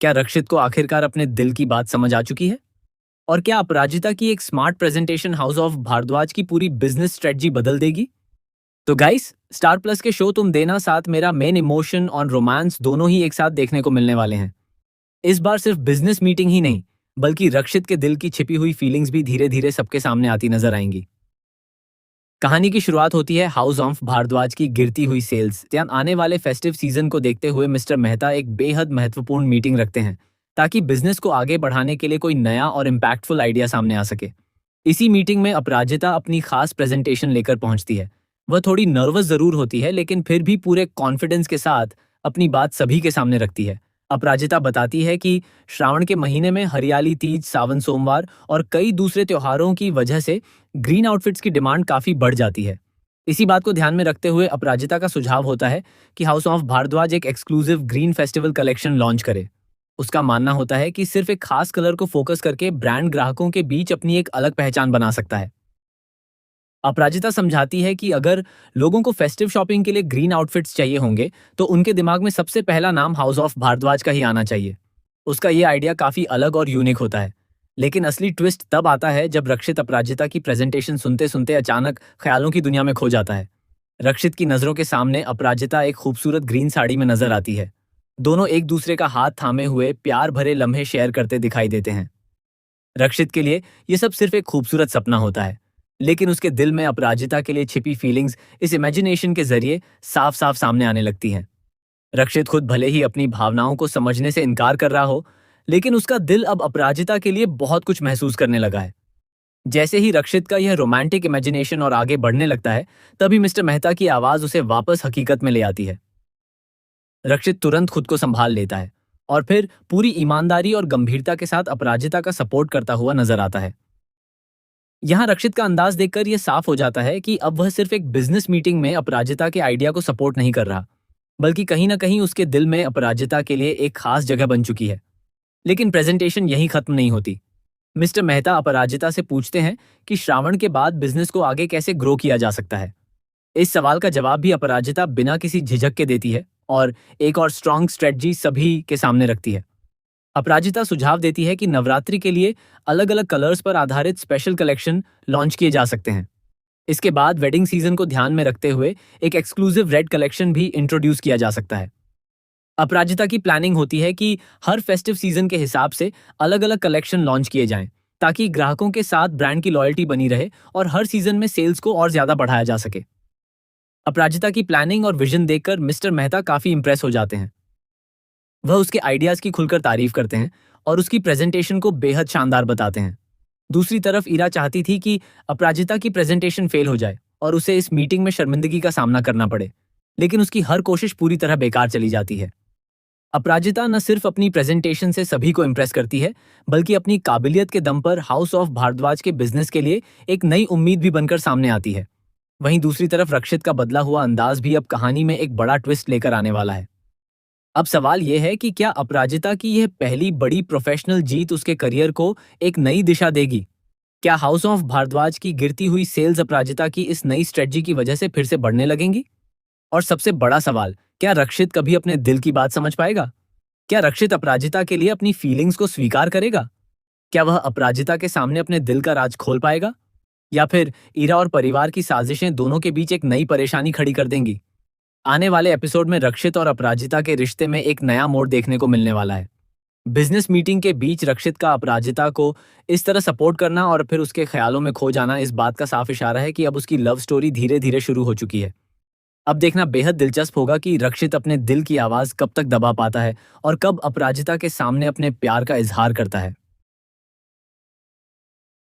क्या रक्षित को आखिरकार अपने दिल की बात समझ आ चुकी है? और क्या अपराजिता की एक smart presentation house of Bhardwaj की पूरी बिजनेस स्ट्रेटजी बदल देगी? तो गाइस, स्टार प्लस के शो तुम देना साथ मेरा मेन इमोशन और रोमांस दोनों ही एक साथ देखने को मिलने वाले हैं। इस बार सिर्फ बिजनेस मीटिंग ही नहीं, बल्कि रक्षित के दिल की छिपी हुई फीलिंग्स भी धीरे धीरे सबके सामने आती नजर आएंगी। कहानी की शुरुआत होती है हाउस ऑफ भारद्वाज की गिरती हुई सेल्स। आने वाले फेस्टिव सीजन को देखते हुए मिस्टर मेहता एक बेहद महत्वपूर्ण मीटिंग रखते हैं ताकि बिजनेस को आगे बढ़ाने के लिए कोई नया और इम्पैक्टफुल आइडिया सामने आ सके। इसी मीटिंग में अपराजिता अपनी खास प्रेजेंटेशन लेकर पहुंचती है। वह थोड़ी नर्वस जरूर होती है, लेकिन फिर भी पूरे कॉन्फिडेंस के साथ अपनी बात सभी के सामने रखती है। अपराजिता बताती है कि श्रावण के महीने में हरियाली तीज, सावन सोमवार और कई दूसरे त्योहारों की वजह से ग्रीन आउटफिट्स की डिमांड काफी बढ़ जाती है। इसी बात को ध्यान में रखते हुए अपराजिता का सुझाव होता है कि हाउस ऑफ भारद्वाज एक exclusive green festival collection launch करे। उसका मानना होता है कि सिर्फ एक खास कलर को फोकस करके ब्रांड ग्राहकों के बीच अपनी एक अलग पहचान बना सकता है। अपराजिता समझाती है कि अगर लोगों को फेस्टिव शॉपिंग के लिए ग्रीन आउटफिट्स चाहिए होंगे, तो उनके दिमाग में सबसे पहला नाम हाउस ऑफ भारद्वाज का ही आना चाहिए। उसका ये आइडिया काफी अलग और यूनिक होता है। लेकिन असली ट्विस्ट तब आता है जब रक्षित अपराजिता की प्रेजेंटेशन सुनते सुनते अचानक ख्यालों की दुनिया में खो जाता है। रक्षित की नजरों के सामने अपराजिता एक खूबसूरत ग्रीन साड़ी में नजर आती है। दोनों एक दूसरे का हाथ थामे हुए प्यार भरे लम्हे शेयर करते दिखाई देते हैं। रक्षित के लिए ये सब सिर्फ एक खूबसूरत सपना होता है, लेकिन उसके दिल में अपराजिता के लिए छिपी फीलिंग्स इस इमेजिनेशन के जरिए साफ साफ सामने आने लगती हैं। रक्षित खुद भले ही अपनी भावनाओं को समझने से इनकार कर रहा हो, लेकिन उसका दिल अब अपराजिता के लिए बहुत कुछ महसूस करने लगा है। जैसे ही रक्षित का यह रोमांटिक इमेजिनेशन और आगे बढ़ने लगता है, तभी मिस्टर मेहता की आवाज उसे वापस हकीकत में ले आती है। रक्षित तुरंत खुद को संभाल लेता है और फिर पूरी ईमानदारी और गंभीरता के साथ अपराजिता का सपोर्ट करता हुआ नजर आता है। यहाँ रक्षित का अंदाज देखकर यह साफ हो जाता है कि अब वह सिर्फ एक बिजनेस मीटिंग में अपराजिता के आइडिया को सपोर्ट नहीं कर रहा, बल्कि कहीं ना कहीं उसके दिल में अपराजिता के लिए एक खास जगह बन चुकी है। लेकिन प्रेजेंटेशन यहीं खत्म नहीं होती। मिस्टर मेहता अपराजिता से पूछते हैं कि श्रावण के बाद बिजनेस को आगे कैसे ग्रो किया जा सकता है। इस सवाल का जवाब भी अपराजिता बिना किसी झिझक के देती है और एक और स्ट्रॉन्ग स्ट्रेटजी सभी के सामने रखती है। अपराजिता सुझाव देती है कि नवरात्रि के लिए अलग अलग कलर्स पर आधारित स्पेशल कलेक्शन लॉन्च किए जा सकते हैं। इसके बाद वेडिंग सीजन को ध्यान में रखते हुए एक एक्सक्लूसिव रेड कलेक्शन भी इंट्रोड्यूस किया जा सकता है। अपराजिता की प्लानिंग होती है कि हर फेस्टिव सीजन के हिसाब से अलग अलग कलेक्शन लॉन्च किए जाएं, ताकि ग्राहकों के साथ ब्रांड की लॉयल्टी बनी रहे और हर सीजन में सेल्स को और ज्यादा बढ़ाया जा सके। अपराजिता की प्लानिंग और विजन देखकर मिस्टर मेहता काफी इंप्रेस हो जाते हैं। वह उसके आइडियाज की खुलकर तारीफ करते हैं और उसकी प्रेजेंटेशन को बेहद शानदार बताते हैं। दूसरी तरफ ईरा चाहती थी कि अपराजिता की प्रेजेंटेशन फेल हो जाए और उसे इस मीटिंग में शर्मिंदगी का सामना करना पड़े, लेकिन उसकी हर कोशिश पूरी तरह बेकार चली जाती है। अपराजिता न सिर्फ अपनी प्रेजेंटेशन से सभी को इम्प्रेस करती है, बल्कि अपनी काबिलियत के दम पर हाउस ऑफ भारद्वाज के बिजनेस के लिए एक नई उम्मीद भी बनकर सामने आती है। वहीं दूसरी तरफ रक्षित का बदला हुआ अंदाज भी अब कहानी में एक बड़ा ट्विस्ट लेकर आने वाला है। अब सवाल यह है कि क्या अपराजिता की यह पहली बड़ी प्रोफेशनल जीत उसके करियर को एक नई दिशा देगी? क्या हाउस ऑफ भारद्वाज की गिरती हुई सेल्स अपराजिता की इस नई स्ट्रेटजी की वजह से फिर से बढ़ने लगेंगी? और सबसे बड़ा सवाल, क्या रक्षित कभी अपने दिल की बात समझ पाएगा? क्या रक्षित अपराजिता के लिए अपनी फीलिंग्स को स्वीकार करेगा? क्या वह अपराजिता के सामने अपने दिल का राज खोल पाएगा? या फिर ईरा और परिवार की साजिशें दोनों के बीच एक नई परेशानी खड़ी कर देंगी? आने वाले एपिसोड में रक्षित और अपराजिता के रिश्ते में एक नया मोड़ देखने को मिलने वाला है। बिजनेस मीटिंग के बीच रक्षित का अपराजिता को इस तरह सपोर्ट करना और फिर उसके ख्यालों में खो जाना इस बात का साफ इशारा है कि अब उसकी लव स्टोरी धीरे धीरे शुरू हो चुकी है। अब देखना बेहद दिलचस्प होगा कि रक्षित अपने दिल की आवाज कब तक दबा पाता है और कब अपराजिता के सामने अपने प्यार का इजहार करता है।